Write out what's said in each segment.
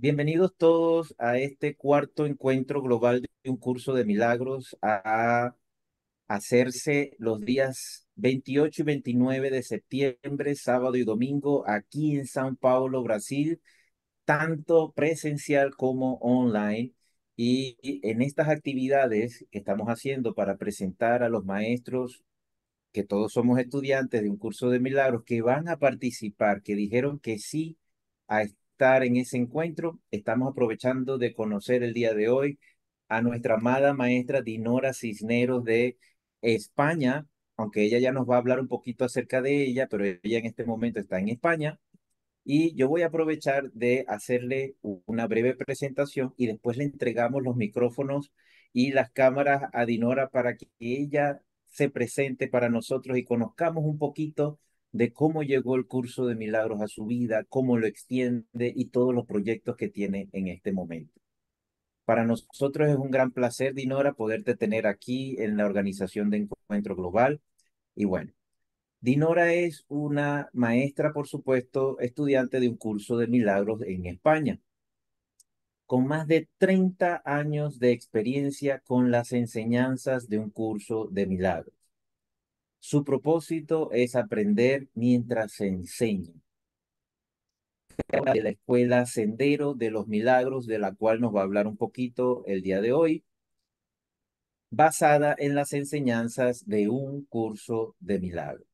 Bienvenidos todos a este cuarto encuentro global de un curso de milagros a hacerse los días 28 y 29 de septiembre, sábado y domingo, aquí en São Paulo, Brasil, tanto presencial como online. Y en estas actividades que estamos haciendo para presentar a los maestros, que todos somos estudiantes de un curso de milagros, que van a participar, que dijeron que sí a estar en ese encuentro, estamos aprovechando de conocer el día de hoy a nuestra amada maestra Dinora Cisneros de España, aunque ella ya nos va a hablar un poquito acerca de ella, pero ella en este momento está en España. Y yo voy a aprovechar de hacerle una breve presentación y después le entregamos los micrófonos y las cámaras a Dinora para que ella se presente para nosotros y conozcamos un poquito de cómo llegó el curso de milagros a su vida, cómo lo extiende y todos los proyectos que tiene en este momento. Para nosotros es un gran placer, Dinora, poderte tener aquí en la organización de Encuentro Global. Y bueno. Dinora es una maestra, por supuesto, estudiante de un curso de milagros en España, con más de 30 años de experiencia con las enseñanzas de un curso de milagros. Su propósito es aprender mientras se enseña. De la escuela Sendero de los Milagros, de la cual nos va a hablar un poquito el día de hoy, basada en las enseñanzas de un curso de milagros.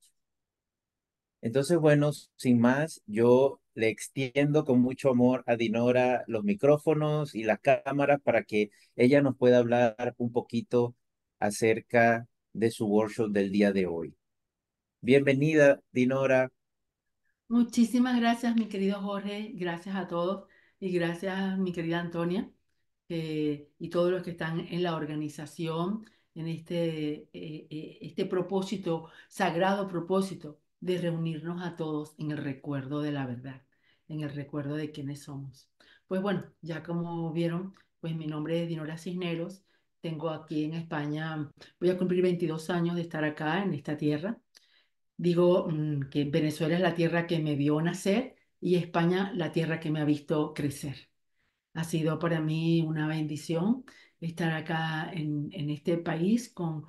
Entonces, bueno, sin más, yo le extiendo con mucho amor a Dinora los micrófonos y las cámaras para que ella nos pueda hablar un poquito acerca de su workshop del día de hoy. Bienvenida, Dinora. Muchísimas gracias, mi querido Jorge. Gracias a todos y gracias, mi querida Antonia, y todos los que están en la organización, en este propósito, sagrado propósito de reunirnos a todos en el recuerdo de la verdad, en el recuerdo de quiénes somos. Pues bueno, ya como vieron, pues mi nombre es Dinora Cisneros. Tengo aquí en España, voy a cumplir 22 años de estar acá en esta tierra. Digo que Venezuela es la tierra que me vio nacer y España la tierra que me ha visto crecer. Ha sido para mí una bendición estar acá en este país con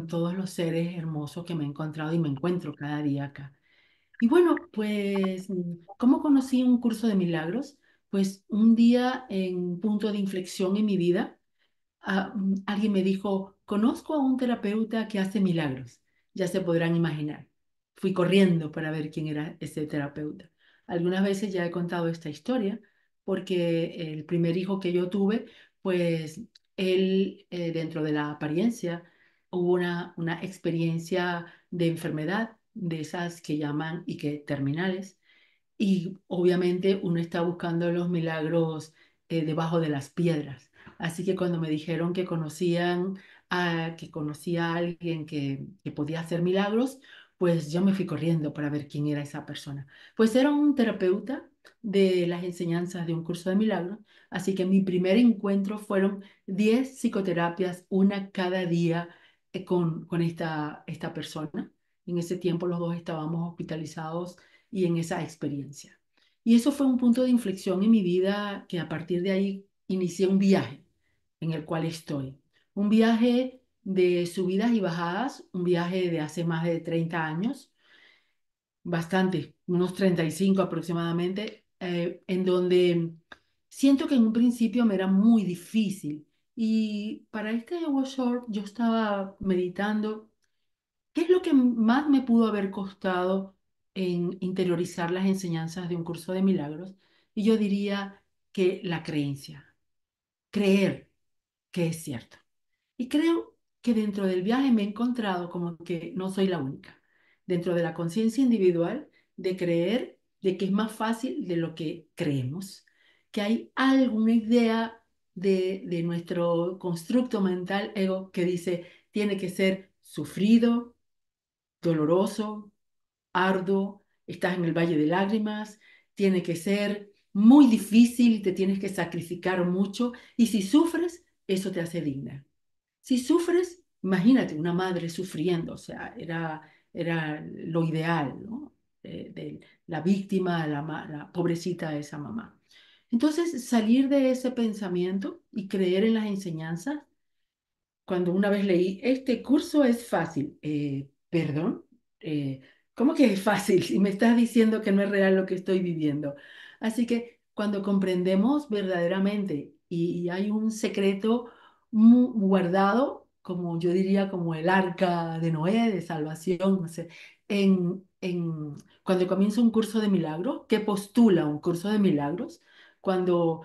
todos los seres hermosos que me he encontrado y me encuentro cada día acá. Y bueno, pues, ¿cómo conocí un curso de milagros? Pues un día en un punto de inflexión en mi vida, alguien me dijo, conozco a un terapeuta que hace milagros. Ya se podrán imaginar. Fui corriendo para ver quién era ese terapeuta. Algunas veces ya he contado esta historia porque el primer hijo que yo tuve, pues él, dentro de la apariencia, hubo una experiencia de enfermedad, de esas que llaman y que terminales. Y obviamente uno está buscando los milagros debajo de las piedras. Así que cuando me dijeron que conocía a alguien que podía hacer milagros, pues yo me fui corriendo para ver quién era esa persona. Pues era un terapeuta de las enseñanzas de un curso de milagros. Así que mi primer encuentro fueron 10 psicoterapias, una cada día, con esta persona. En ese tiempo los dos estábamos hospitalizados y en esa experiencia. Y eso fue un punto de inflexión en mi vida que a partir de ahí inicié un viaje en el cual estoy. Un viaje de subidas y bajadas, un viaje de hace más de 30 años, bastante, unos 35 aproximadamente, en donde siento que en un principio me era muy difícil. Y para este workshop yo estaba meditando. ¿Qué es lo que más me pudo haber costado en interiorizar las enseñanzas de un curso de milagros? Y yo diría que la creencia, creer que es cierto. Y creo que dentro del viaje me he encontrado como que no soy la única. Dentro de la conciencia individual, de creer de que es más fácil de lo que creemos, que hay alguna idea de nuestro constructo mental ego que dice tiene que ser sufrido, doloroso, arduo, estás en el valle de lágrimas, tiene que ser muy difícil y te tienes que sacrificar mucho. Y si sufres, eso te hace digna. Si sufres, imagínate una madre sufriendo, o sea, era lo ideal, ¿no? De la víctima, la pobrecita de esa mamá. Entonces, salir de ese pensamiento y creer en las enseñanzas cuando una vez leí, este curso es fácil. Perdón, Eh, ¿cómo que es fácil si me estás diciendo que no es real lo que estoy viviendo? Así que cuando comprendemos verdaderamente y hay un secreto guardado, como yo diría, como el arca de Noé, de salvación, no sé, cuando comienza un curso de milagros, ¿qué postula un curso de milagros? Cuando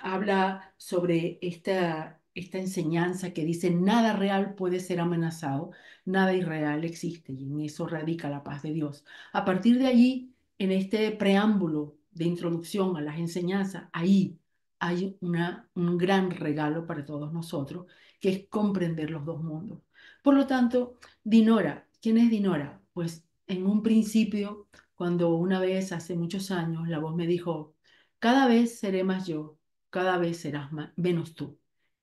habla sobre esta enseñanza que dice nada real puede ser amenazado, nada irreal existe y en eso radica la paz de Dios. A partir de allí, en este preámbulo de introducción a las enseñanzas, ahí hay un gran regalo para todos nosotros, que es comprender los dos mundos. Por lo tanto, Dinora, ¿quién es Dinora? Pues en un principio, cuando una vez hace muchos años la voz me dijo, cada vez seré más yo, cada vez serás menos tú.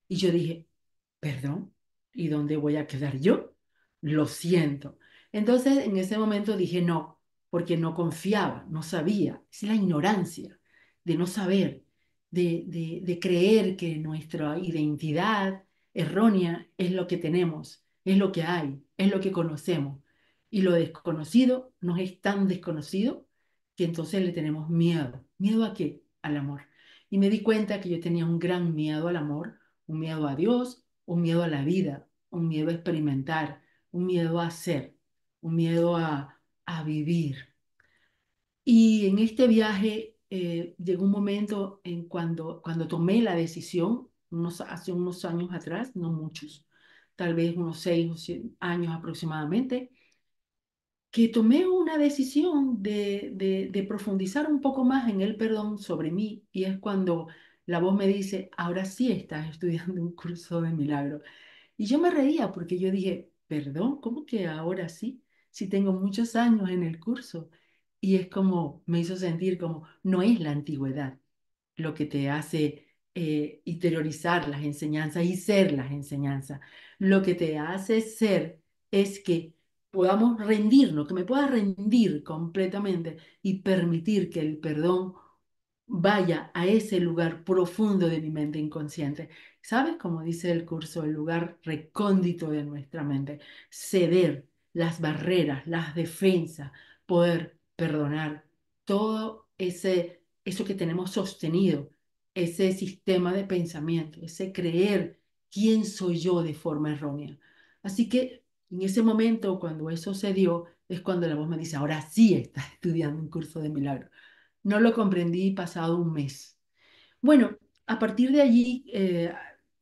Y yo dije, perdón, ¿y dónde voy a quedar yo? Lo siento. Entonces en ese momento dije no, porque no confiaba, no sabía. Es la ignorancia de no saber, de creer que nuestra identidad errónea es lo que tenemos, es lo que hay, es lo que conocemos. Y lo desconocido nos es tan desconocido que entonces le tenemos miedo. ¿Miedo a qué? Al amor. Y me di cuenta que yo tenía un gran miedo al amor, un miedo a Dios, un miedo a la vida, un miedo a experimentar, un miedo a ser, un miedo a vivir. Y en este viaje llegó un momento en cuando tomé la decisión, hace unos años atrás, no muchos, tal vez unos 6 o 7 años aproximadamente, que tomé una decisión de profundizar un poco más en el perdón sobre mí. Y es cuando la voz me dice, ahora sí estás estudiando un curso de milagro. Y yo me reía porque yo dije, perdón, ¿cómo que ahora sí? Si tengo muchos años en el curso. Y es como, me hizo sentir como, no es la antigüedad lo que te hace interiorizar las enseñanzas y ser las enseñanzas. Lo que te hace ser es que podamos rendirnos, que me pueda rendir completamente y permitir que el perdón vaya a ese lugar profundo de mi mente inconsciente. ¿Sabes? Como dice el curso, el lugar recóndito de nuestra mente. Ceder las barreras, las defensas, poder perdonar todo eso que tenemos sostenido, ese sistema de pensamiento, ese creer quién soy yo de forma errónea. Así que en ese momento, cuando eso se dio, es cuando la voz me dice, ahora sí estás estudiando un curso de milagros. No lo comprendí pasado un mes. Bueno, a partir de allí,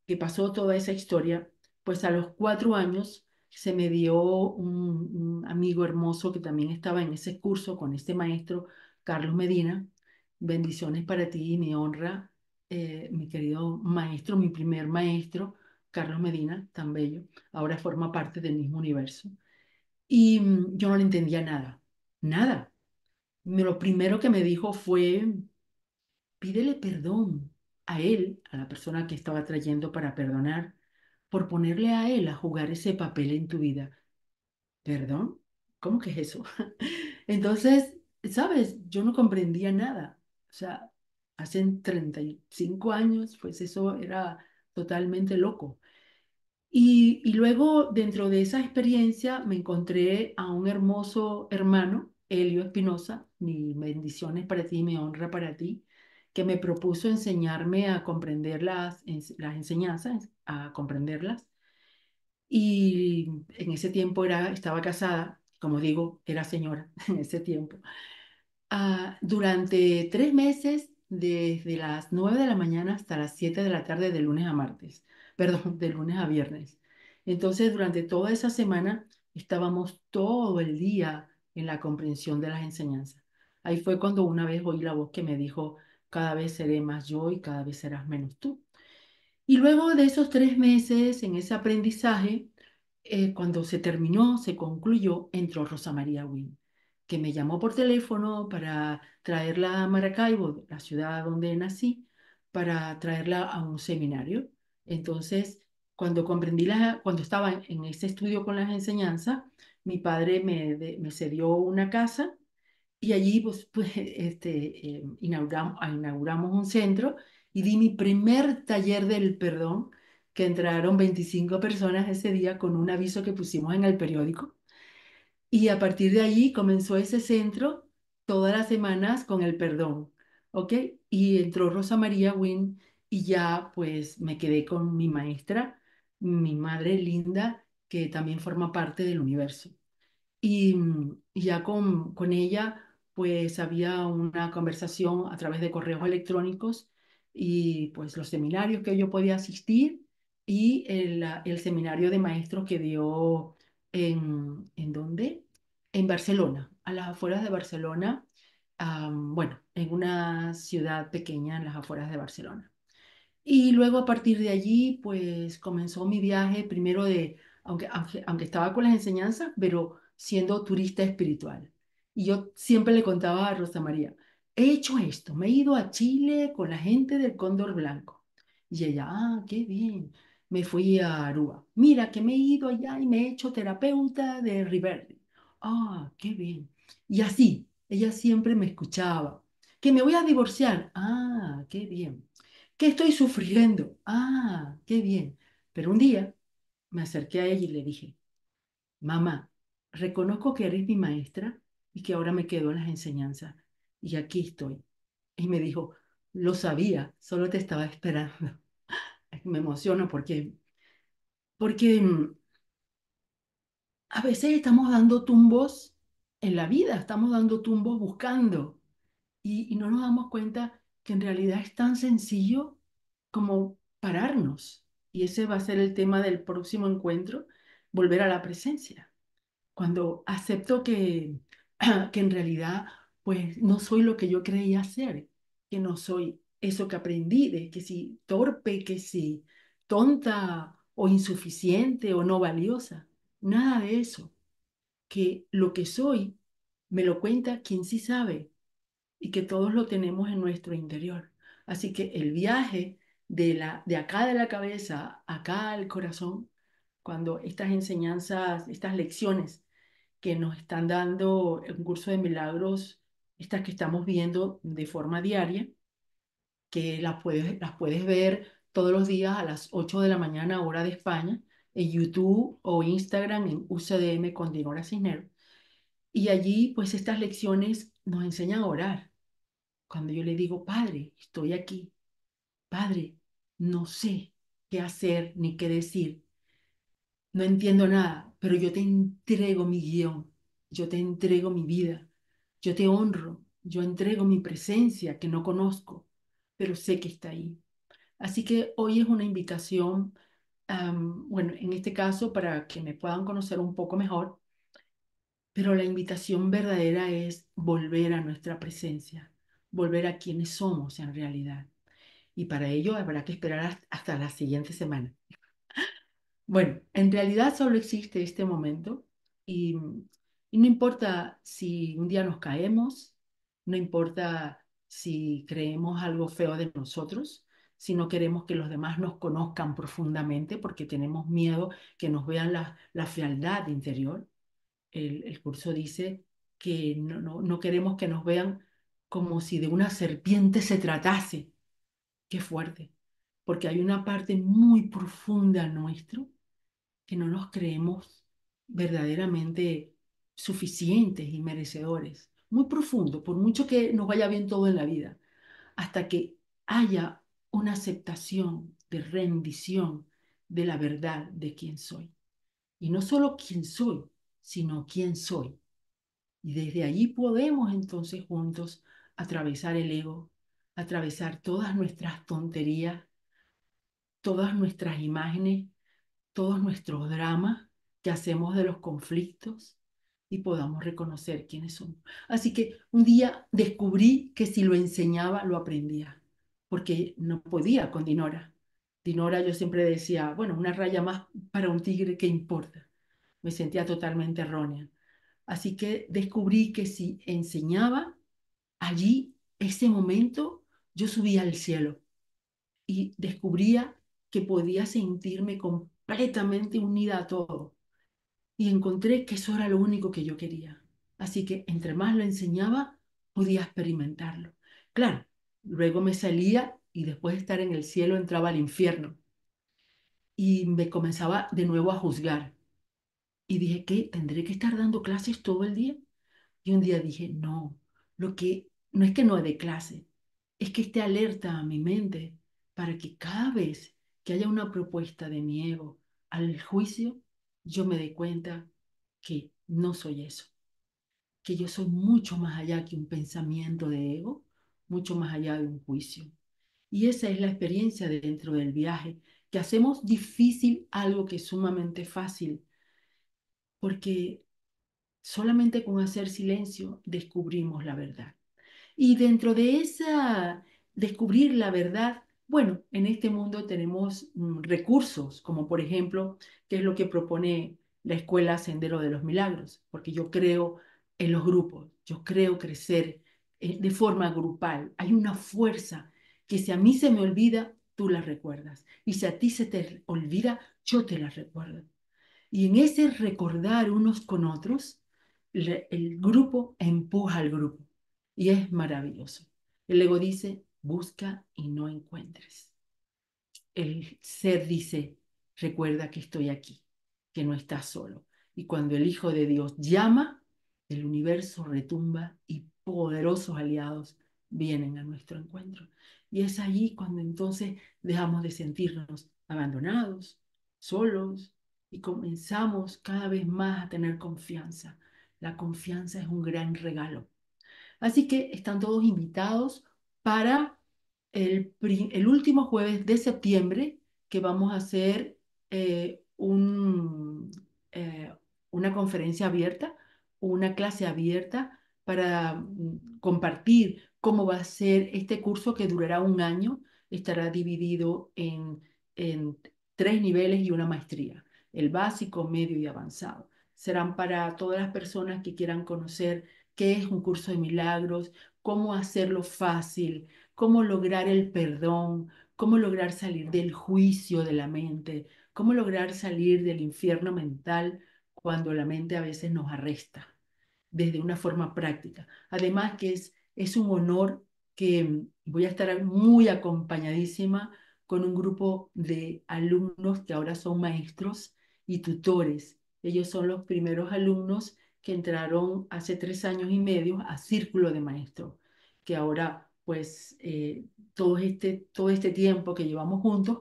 que pasó toda esa historia, pues a los 4 años se me dio un amigo hermoso que también estaba en ese curso con este maestro, Carlos Medina. Bendiciones para ti y mi honra, mi querido maestro, mi primer maestro, Carlos Medina, tan bello. Ahora forma parte del mismo universo. Y yo no le entendía nada, nada. Lo primero que me dijo fue pídele perdón a él, a la persona que estaba trayendo para perdonar, por ponerle a él a jugar ese papel en tu vida. ¿Perdón? ¿Cómo que es eso? Entonces, ¿sabes? Yo no comprendía nada. O sea, hace 35 años, pues eso era totalmente loco. Y luego, dentro de esa experiencia, me encontré a un hermoso hermano, Elio Espinosa, mi bendiciones para ti, mi honra para ti, que me propuso enseñarme a comprender las enseñanzas, a comprenderlas. Y en ese tiempo estaba casada, como digo, era señora en ese tiempo. Durante 3 meses, desde las 9 de la mañana hasta las 7 de la tarde, de lunes a martes, perdón, de lunes a viernes. Entonces, durante toda esa semana estábamos todo el día en la comprensión de las enseñanzas. Ahí fue cuando una vez oí la voz que me dijo, cada vez seré más yo y cada vez serás menos tú. Y luego de esos 3 meses en ese aprendizaje, cuando se terminó, se concluyó, entró Rosa María Wynn, que me llamó por teléfono para traerla a Maracaibo, la ciudad donde nací, para traerla a un seminario. Entonces, cuando estaba en ese estudio con las enseñanzas, mi padre me cedió una casa Y allí inauguramos un centro y di mi primer taller del perdón, que entraron 25 personas ese día con un aviso que pusimos en el periódico. Y a partir de allí comenzó ese centro todas las semanas con el perdón, ¿ok? Y entró Rosa María Wynn y ya pues me quedé con mi maestra, mi madre linda, que también forma parte del universo. Y ya con ella, pues había una conversación a través de correos electrónicos y pues los seminarios que yo podía asistir y el seminario de maestros que dio ¿en dónde? En Barcelona, a las afueras de Barcelona, bueno, en una ciudad pequeña en las afueras de Barcelona. Y luego a partir de allí, pues comenzó mi viaje primero aunque estaba con las enseñanzas, pero siendo turista espiritual. Y yo siempre le contaba a Rosa María, he hecho esto, me he ido a Chile con la gente del Cóndor Blanco. Y ella, qué bien. Me fui a Aruba. Mira, que me he ido allá y me he hecho terapeuta de Riverde. Qué bien. Y así, ella siempre me escuchaba. Que me voy a divorciar. Qué bien. ¿Qué estoy sufriendo? Qué bien. Pero un día me acerqué a ella y le dije, mamá, reconozco que eres mi maestra y que ahora me quedo en las enseñanzas. Y aquí estoy. Y me dijo, lo sabía, solo te estaba esperando. Me emociono porque a veces estamos dando tumbos en la vida, estamos dando tumbos buscando. Y no nos damos cuenta que en realidad es tan sencillo como pararnos. Y ese va a ser el tema del próximo encuentro, volver a la presencia. Cuando acepto que en realidad pues no soy lo que yo creía ser, que no soy eso que aprendí, de que si torpe, que si tonta o insuficiente o no valiosa. Nada de eso. Que lo que soy me lo cuenta quien sí sabe y que todos lo tenemos en nuestro interior. Así que el viaje de acá de la cabeza, acá al corazón, cuando estas enseñanzas, estas lecciones que nos están dando un curso de milagros, estas que estamos viendo de forma diaria, que las puedes ver todos los días a las 8 de la mañana, hora de España, en YouTube o Instagram en UCDM con Dinora Cisneros. Y allí, pues estas lecciones nos enseñan a orar. Cuando yo le digo, Padre, estoy aquí, Padre, no sé qué hacer ni qué decir, no entiendo nada, pero yo te entrego mi guión, yo te entrego mi vida, yo te honro, yo entrego mi presencia que no conozco, pero sé que está ahí. Así que hoy es una invitación, bueno, en este caso para que me puedan conocer un poco mejor, pero la invitación verdadera es volver a nuestra presencia, volver a quienes somos en realidad. Y para ello habrá que esperar hasta la siguiente semana. Bueno, en realidad solo existe este momento y, y no importa si un día nos caemos, no importa si creemos algo feo de nosotros, si no queremos que los demás nos conozcan profundamente porque tenemos miedo que nos vean la fealdad interior. El curso dice que no queremos que nos vean como si de una serpiente se tratase. Qué fuerte, porque hay una parte muy profunda nuestro que no nos creemos verdaderamente suficientes y merecedores. Muy profundo, por mucho que nos vaya bien todo en la vida, hasta que haya una aceptación de rendición de la verdad de quién soy. Y no solo quién soy, sino quién soy. Y desde allí podemos entonces juntos atravesar el ego, atravesar todas nuestras tonterías, todas nuestras imágenes, todos nuestros dramas que hacemos de los conflictos y podamos reconocer quiénes somos. Así que un día descubrí que si lo enseñaba, lo aprendía, porque no podía con Dinora. Dinora yo siempre decía, bueno, una raya más para un tigre, ¿qué importa? Me sentía totalmente errónea. Así que descubrí que si enseñaba, allí, ese momento, yo subía al cielo y descubría que podía sentirme completamente unida a todo. Y encontré que eso era lo único que yo quería. Así que entre más lo enseñaba, podía experimentarlo. Claro, luego me salía y después de estar en el cielo entraba al infierno y me comenzaba de nuevo a juzgar. Y dije, ¿qué? ¿Tendré que estar dando clases todo el día? Y un día dije, no, lo que no es que no dé clase, es que esté alerta a mi mente para que cada vez que haya una propuesta de mi ego al juicio, yo me dé cuenta que no soy eso, que yo soy mucho más allá que un pensamiento de ego, mucho más allá de un juicio. Y esa es la experiencia dentro del viaje, que hacemos difícil algo que es sumamente fácil, porque solamente con hacer silencio descubrimos la verdad. Y dentro de esa descubrir la verdad, bueno, en este mundo tenemos recursos, como por ejemplo, qué es lo que propone la Escuela Sendero de los Milagros, porque yo creo en los grupos, yo creo crecer de forma grupal. Hay una fuerza que si a mí se me olvida, tú la recuerdas. Y si a ti se te olvida, yo te la recuerdo. Y en ese recordar unos con otros, el grupo empuja al grupo. Y es maravilloso. El ego dice, busca y no encuentres. El ser dice, recuerda que estoy aquí, que no estás solo. Y cuando el Hijo de Dios llama, el universo retumba y poderosos aliados vienen a nuestro encuentro. Y es allí cuando entonces dejamos de sentirnos abandonados, solos, y comenzamos cada vez más a tener confianza. La confianza es un gran regalo. Así que están todos invitados para el último jueves de septiembre, que vamos a hacer eh, un, eh, una conferencia abierta, una clase abierta para compartir cómo va a ser este curso que durará un año. Estará dividido en tres niveles y una maestría, el básico, medio y avanzado. Serán para todas las personas que quieran conocer qué es un curso de milagros, cómo hacerlo fácil, cómo lograr el perdón, cómo lograr salir del juicio de la mente, cómo lograr salir del infierno mental cuando la mente a veces nos arresta desde una forma práctica. Además que es un honor que voy a estar muy acompañadísima con un grupo de alumnos que ahora son maestros y tutores. Ellos son los primeros alumnos que entraron hace 3 años y medio a Círculo de Maestros, que ahora pues todo este tiempo que llevamos juntos,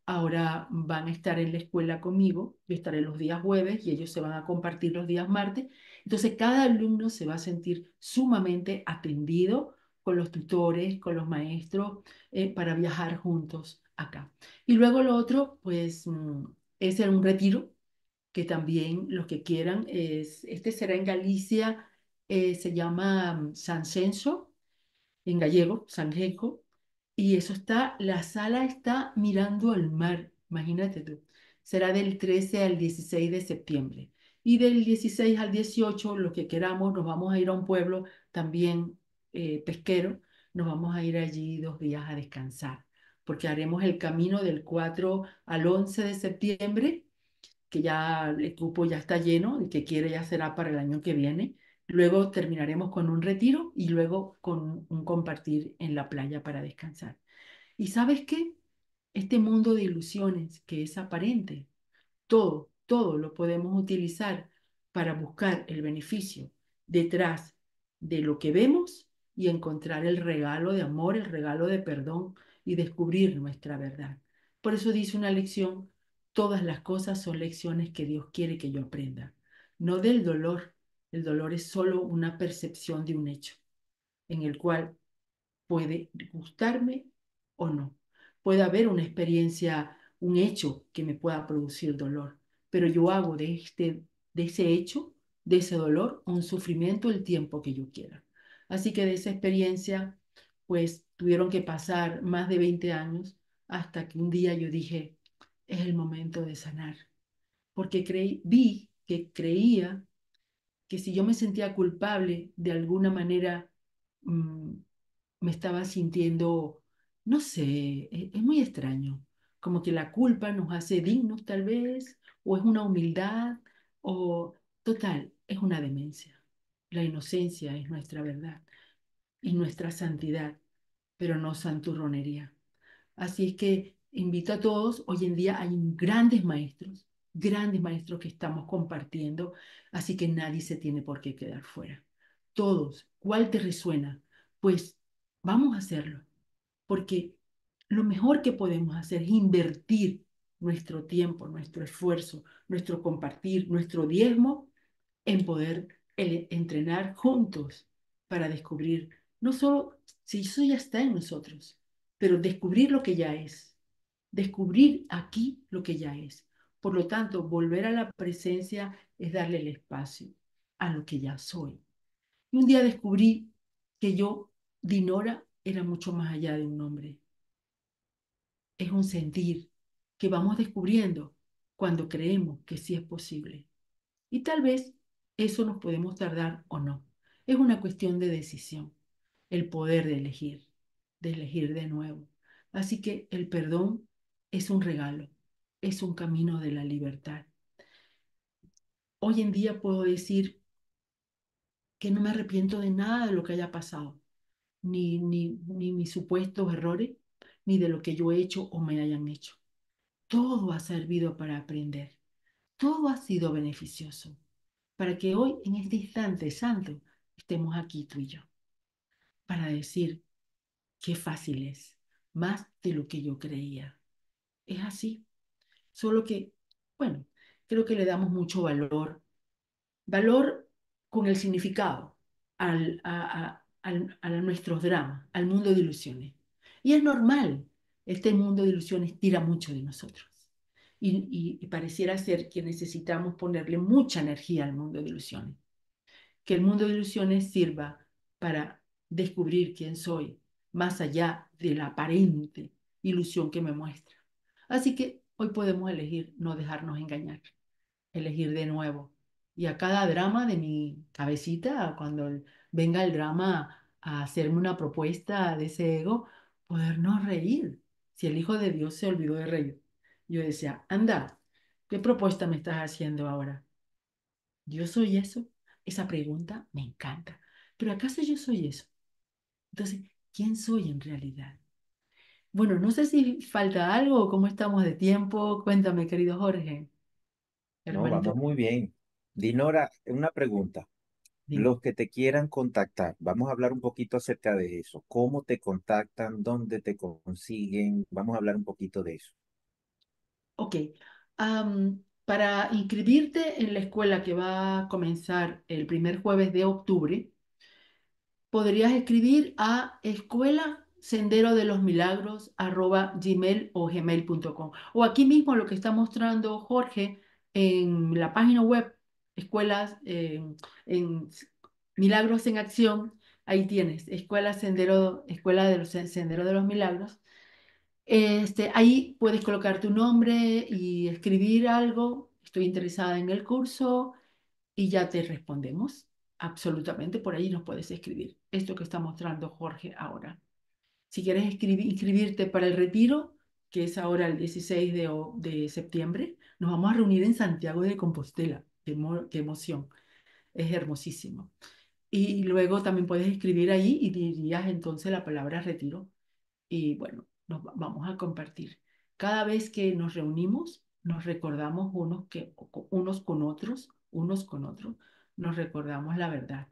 ahora van a estar en la escuela conmigo. Yo estaré los días jueves y ellos se van a compartir los días martes. Entonces, cada alumno se va a sentir sumamente atendido con los tutores, con los maestros, para viajar juntos acá. Y luego lo otro, pues, es un retiro que también los que quieran, este será en Galicia, se llama San Censo en gallego, Sanjenjo, y eso está, la sala está mirando al mar, imagínate tú. Será del 13 al 16 de septiembre. Y del 16 al 18, lo que queramos, nos vamos a ir a un pueblo también pesquero, nos vamos a ir allí 2 días a descansar, porque haremos el camino del 4 al 11 de septiembre, que ya el cupo ya está lleno, el que quiere ya será para el año que viene. Luego terminaremos con un retiro y luego con un compartir en la playa para descansar. ¿Y sabes qué? Este mundo de ilusiones que es aparente, todo lo podemos utilizar para buscar el beneficio detrás de lo que vemos y encontrar el regalo de amor, el regalo de perdón y descubrir nuestra verdad. Por eso dice una lección, todas las cosas son lecciones que Dios quiere que yo aprenda, no del dolor. El dolor es solo una percepción de un hecho en el cual puede gustarme o no. Puede haber una experiencia, un hecho que me pueda producir dolor, pero yo hago de ese hecho, de ese dolor, un sufrimiento el tiempo que yo quiera. Así que de esa experiencia, pues tuvieron que pasar más de 20 años hasta que un día yo dije, es el momento de sanar, porque vi que creía que si yo me sentía culpable de alguna manera, mm, me estaba sintiendo, no sé, es muy extraño, como que la culpa nos hace dignos tal vez, o es una humildad, o total, es una demencia. La inocencia es nuestra verdad y nuestra santidad, pero no santurronería. Así es que invito a todos, hoy en día hay grandes maestros que estamos compartiendo, así que nadie se tiene por qué quedar fuera. Todos, ¿cuál te resuena? Pues vamos a hacerlo, porque lo mejor que podemos hacer es invertir nuestro tiempo, nuestro esfuerzo, nuestro compartir, nuestro diezmo en poder entrenar juntos para descubrir, no solo si eso ya está en nosotros, pero descubrir lo que ya es, descubrir aquí lo que ya es. Por lo tanto, volver a la presencia es darle el espacio a lo que ya soy. Y un día descubrí que yo, Dinora, era mucho más allá de un nombre. Es un sentir que vamos descubriendo cuando creemos que sí es posible. Y tal vez eso nos podemos tardar o no. Es una cuestión de decisión, el poder de elegir de nuevo. Así que el perdón es un regalo, es un camino de la libertad. Hoy en día puedo decir que no me arrepiento de nada de lo que haya pasado, ni mis supuestos errores, ni de lo que yo he hecho o me hayan hecho. Todo ha servido para aprender, todo ha sido beneficioso, para que hoy, en este instante santo, estemos aquí tú y yo, para decir qué fácil es, más de lo que yo creía. Es así, solo que, bueno, creo que le damos mucho valor con el significado a nuestros dramas, al mundo de ilusiones. Y es normal, este mundo de ilusiones tira mucho de nosotros. Y pareciera ser que necesitamos ponerle mucha energía al mundo de ilusiones. Que el mundo de ilusiones sirva para descubrir quién soy, más allá de la aparente ilusión que me muestra. Así que hoy podemos elegir no dejarnos engañar, elegir de nuevo. Y a cada drama de mi cabecita, cuando venga el drama a hacerme una propuesta de ese ego, podernos reír. Si el Hijo de Dios se olvidó de reír. Yo decía, anda, ¿qué propuesta me estás haciendo ahora? ¿Yo soy eso? Esa pregunta me encanta. ¿Pero acaso yo soy eso? Entonces, ¿quién soy en realidad? Bueno, no sé si falta algo o cómo estamos de tiempo. Cuéntame, querido Jorge, No, hermanito. vamos muy bien. Dinora, una pregunta. Dime. Los que te quieran contactar, vamos a hablar un poquito acerca de eso. ¿Cómo te contactan? ¿Dónde te consiguen? Vamos a hablar un poquito de eso. Ok. Para inscribirte en la escuela que va a comenzar el primer jueves de octubre, podrías escribir a escuela sendero de los milagros @gmail o gmail.com. O aquí mismo lo que está mostrando Jorge en la página web, escuelas en Milagros en Acción, ahí tienes, Escuela de los Sendero de los Milagros. Ahí puedes colocar tu nombre y escribir algo. Estoy interesada en el curso y ya te respondemos. Absolutamente, por ahí nos puedes escribir. Esto que está mostrando Jorge ahora. Si quieres inscribirte para el retiro, que es ahora el 16 de septiembre, nos vamos a reunir en Santiago de Compostela. Qué emoción. Es hermosísimo. Y luego también puedes escribir ahí y dirías entonces la palabra retiro y bueno, vamos a compartir. Cada vez que nos reunimos, nos recordamos unos con otros, nos recordamos la verdad.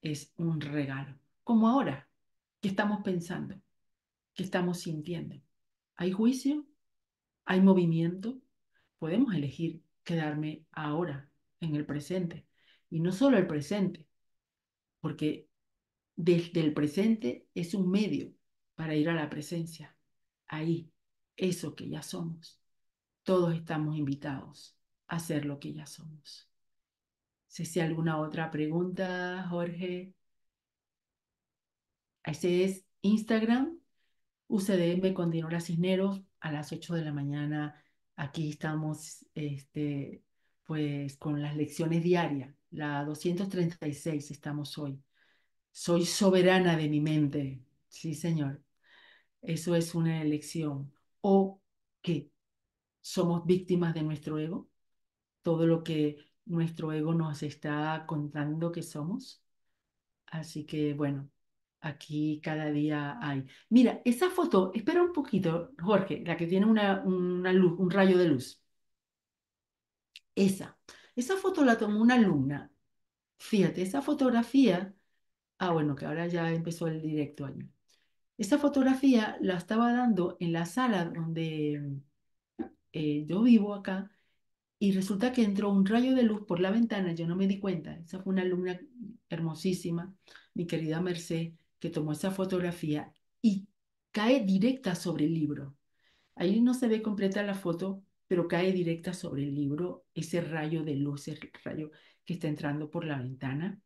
Es un regalo. Como ahora, ¿qué estamos pensando? ¿Qué estamos sintiendo? ¿Hay juicio? ¿Hay movimiento? Podemos elegir quedarme ahora, en el presente. Y no solo el presente, porque desde el presente es un medio para ir a la presencia. Ahí, eso que ya somos. Todos estamos invitados a ser lo que ya somos. Si alguna otra pregunta, Jorge. Ese es Instagram, UCDM con Dinora Cisneros a las 8 de la mañana. Aquí estamos, pues, con las lecciones diarias. La 236 estamos hoy. Soy soberana de mi mente. Sí, señor. Eso es una elección. O que somos víctimas de nuestro ego, todo lo que nuestro ego nos está contando que somos. Así que bueno, aquí cada día hay. Mira, esa foto, espera un poquito, Jorge, la que tiene una luz, un rayo de luz. Esa. Esa foto la tomó una alumna. Fíjate, esa fotografía, bueno, que ahora ya empezó el directo allí. Esa fotografía la estaba dando en la sala donde yo vivo acá y resulta que entró un rayo de luz por la ventana, yo no me di cuenta. Esa fue una alumna hermosísima, mi querida Merced, que tomó esa fotografía y cae directa sobre el libro. Ahí no se ve completa la foto, pero cae directa sobre el libro ese rayo de luz, ese rayo que está entrando por la ventana.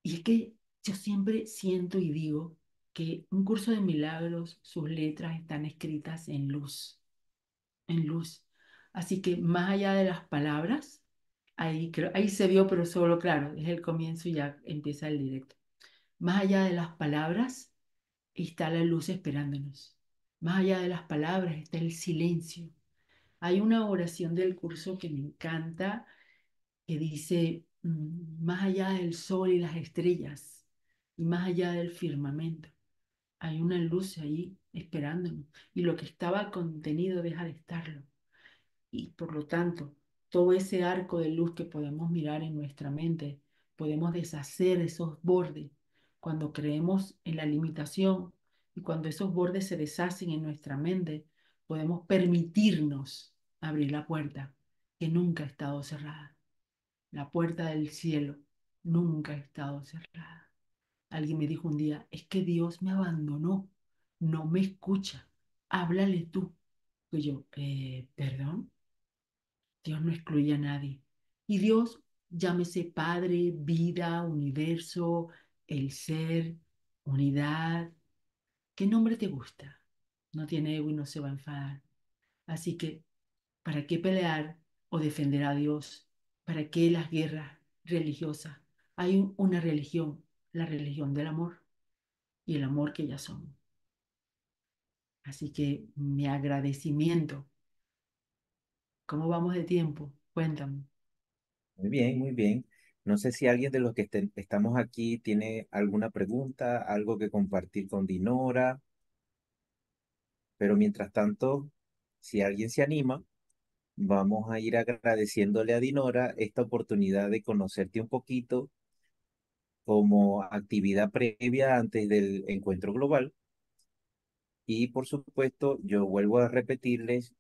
Y es que yo siempre siento y digo que un curso de milagros, sus letras están escritas en luz, en luz. Así que más allá de las palabras, ahí se vio, pero solo, claro, es el comienzo y ya empieza el directo. Más allá de las palabras está la luz esperándonos. Más allá de las palabras está el silencio. Hay una oración del curso que me encanta que dice, más allá del sol y las estrellas y más allá del firmamento, hay una luz ahí esperándonos y lo que estaba contenido deja de estarlo. Y por lo tanto, todo ese arco de luz que podemos mirar en nuestra mente, podemos deshacer esos bordes cuando creemos en la limitación y cuando esos bordes se deshacen en nuestra mente, podemos permitirnos abrir la puerta que nunca ha estado cerrada. La puerta del cielo nunca ha estado cerrada. Alguien me dijo un día, es que Dios me abandonó, no me escucha, háblale tú. Y yo, perdón. Dios no excluye a nadie. Y Dios, llámese Padre, vida, universo, el ser, unidad. ¿Qué nombre te gusta? No tiene ego y no se va a enfadar. Así que, ¿para qué pelear o defender a Dios? ¿Para qué las guerras religiosas? Hay una religión, la religión del amor y el amor que ya somos. Así que mi agradecimiento. ¿Cómo vamos de tiempo? Cuéntame. Muy bien, muy bien. No sé si alguien de los que estamos aquí tiene alguna pregunta, algo que compartir con Dinora, pero mientras tanto, si alguien se anima, vamos a ir agradeciéndole a Dinora esta oportunidad de conocerte un poquito como actividad previa antes del encuentro global. Y por supuesto, yo vuelvo a repetirles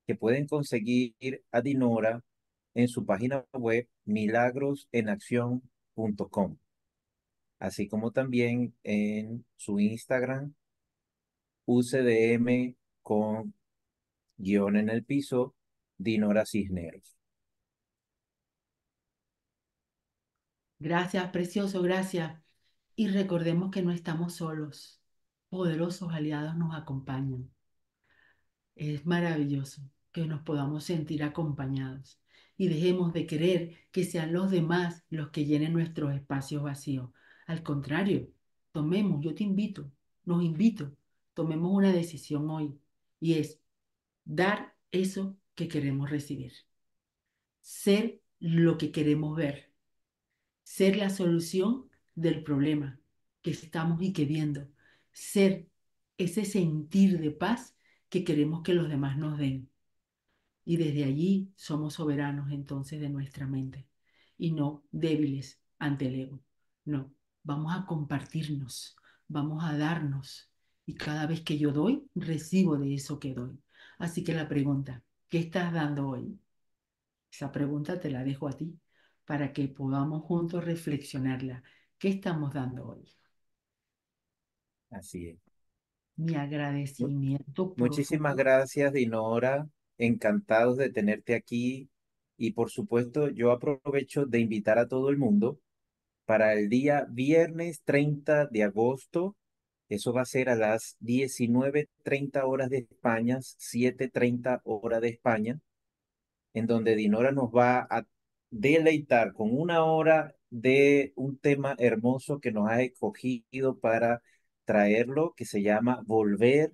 que pueden conseguir a Dinora en su página web milagrosenacción.com, así como también en su Instagram, UCDM con guión en el piso, Dinora Cisneros. Gracias, precioso, gracias. Y recordemos que no estamos solos. Poderosos aliados nos acompañan. Es maravilloso que nos podamos sentir acompañados y dejemos de querer que sean los demás los que llenen nuestros espacios vacíos. Al contrario, tomemos, yo te invito, nos invito, tomemos una decisión hoy y es dar eso que queremos recibir, ser lo que queremos ver, ser la solución del problema que estamos y que viendo, ser ese sentir de paz que queremos que los demás nos den. Y desde allí somos soberanos entonces de nuestra mente y no débiles ante el ego. No, vamos a compartirnos, vamos a darnos. Y cada vez que yo doy, recibo de eso que doy. Así que la pregunta, ¿qué estás dando hoy? Esa pregunta te la dejo a ti para que podamos juntos reflexionarla. ¿Qué estamos dando hoy? Así es. Mi Mu- agradecimiento Muchísimas profundo. gracias, Dinora. Encantados de tenerte aquí. Y por supuesto, yo aprovecho de invitar a todo el mundo para el día viernes 30 de agosto. Eso va a ser a las 19:30 horas de España, 7:30 hora de España, en donde Dinora nos va a deleitar con una hora de un tema hermoso que nos ha escogido para traerlo, que se llama Volver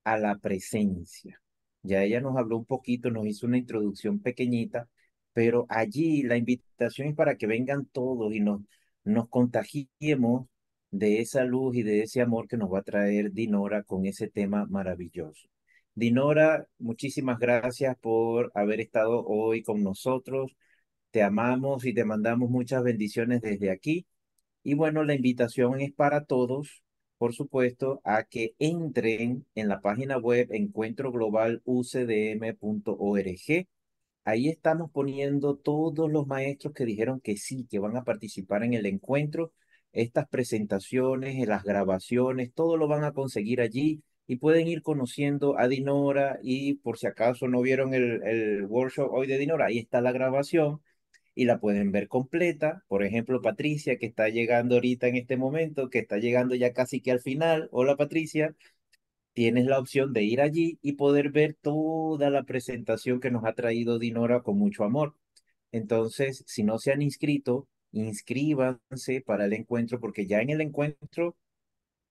a la Presencia. Ya ella nos habló un poquito, nos hizo una introducción pequeñita, pero allí la invitación es para que vengan todos y nos contagiemos de esa luz y de ese amor que nos va a traer Dinora con ese tema maravilloso. Dinora, muchísimas gracias por haber estado hoy con nosotros. Te amamos y te mandamos muchas bendiciones desde aquí. Y bueno, la invitación es para todos, por supuesto, a que entren en la página web encuentroglobalucdm.org. Ahí estamos poniendo todos los maestros que dijeron que sí, que van a participar en el encuentro. Estas presentaciones, las grabaciones, todo lo van a conseguir allí y pueden ir conociendo a Dinora y por si acaso no vieron el workshop hoy de Dinora, ahí está la grabación y la pueden ver completa. Por ejemplo, Patricia, que está llegando ahorita en este momento, que está llegando ya casi que al final. Hola Patricia, tienes la opción de ir allí y poder ver toda la presentación que nos ha traído Dinora con mucho amor. Entonces, si no se han inscrito, inscríbanse para el encuentro, porque ya en el encuentro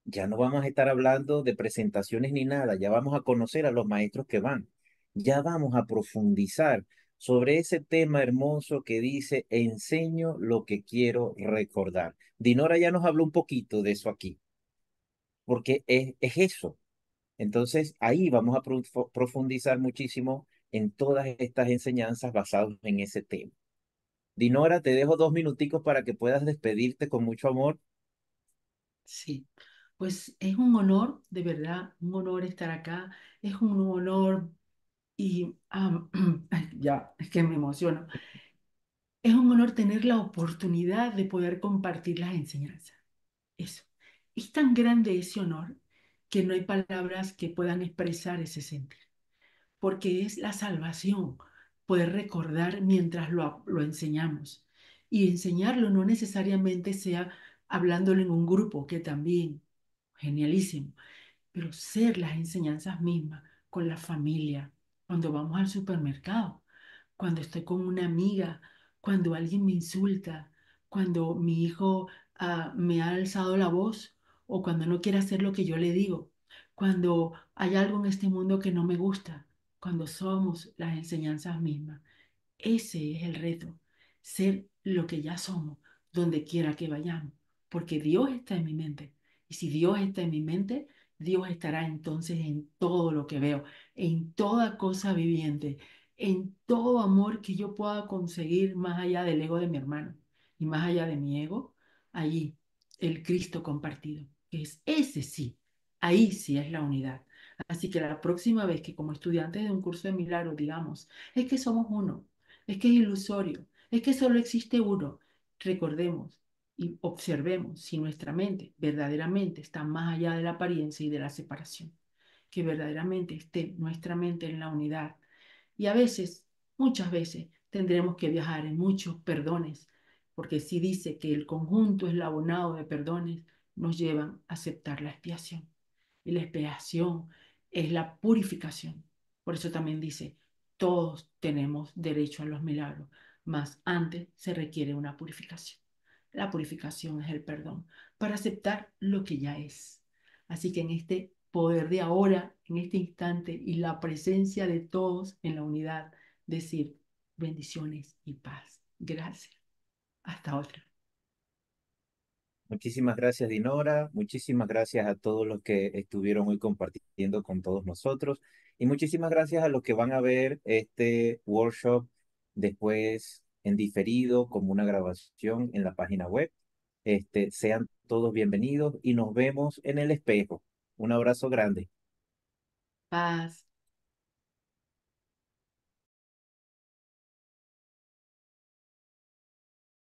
ya no vamos a estar hablando de presentaciones ni nada, ya vamos a conocer a los maestros que van, ya vamos a profundizar sobre ese tema hermoso que dice, enseño lo que quiero recordar. Dinora ya nos habló un poquito de eso aquí, porque es eso. Entonces, ahí vamos a profundizar muchísimo en todas estas enseñanzas basadas en ese tema. Dinora, te dejo 2 minuticos para que puedas despedirte con mucho amor. Sí, pues es un honor, de verdad, un honor estar acá. Es un honor y ay, ya, es que me emociono. Es un honor tener la oportunidad de poder compartir las enseñanzas. Eso. Es tan grande ese honor que no hay palabras que puedan expresar ese sentir, porque es la salvación poder recordar mientras lo enseñamos. Y enseñarlo no necesariamente sea hablándolo en un grupo, que también, genialísimo, pero ser las enseñanzas mismas con la familia, cuando vamos al supermercado, cuando estoy con una amiga, cuando alguien me insulta, cuando mi hijo me ha alzado la voz o cuando no quiere hacer lo que yo le digo, cuando hay algo en este mundo que no me gusta, cuando somos las enseñanzas mismas. Ese es el reto, ser lo que ya somos, donde quiera que vayamos, porque Dios está en mi mente. Y si Dios está en mi mente, Dios estará entonces en todo lo que veo, en toda cosa viviente, en todo amor que yo pueda conseguir más allá del ego de mi hermano y más allá de mi ego, allí el Cristo compartido, que es ese sí, ahí sí es la unidad. Así que la próxima vez que como estudiantes de un curso de milagros digamos, es que somos uno, es que es ilusorio, es que solo existe uno. Recordemos y observemos si nuestra mente verdaderamente está más allá de la apariencia y de la separación, que verdaderamente esté nuestra mente en la unidad. Y a veces, muchas veces, tendremos que viajar en muchos perdones, porque si dice que el conjunto eslabonado de perdones nos llevan a aceptar la expiación. Y la expiación es la purificación. Por eso también dice, todos tenemos derecho a los milagros, mas antes se requiere una purificación. La purificación es el perdón para aceptar lo que ya es. Así que en este poder de ahora, en este instante y la presencia de todos en la unidad, decir bendiciones y paz. Gracias. Hasta otra. Muchísimas gracias, Dinora. Muchísimas gracias a todos los que estuvieron hoy compartiendo con todos nosotros. Y muchísimas gracias a los que van a ver este workshop después en diferido, como una grabación en la página web. Sean todos bienvenidos y nos vemos en el espejo. Un abrazo grande. Paz.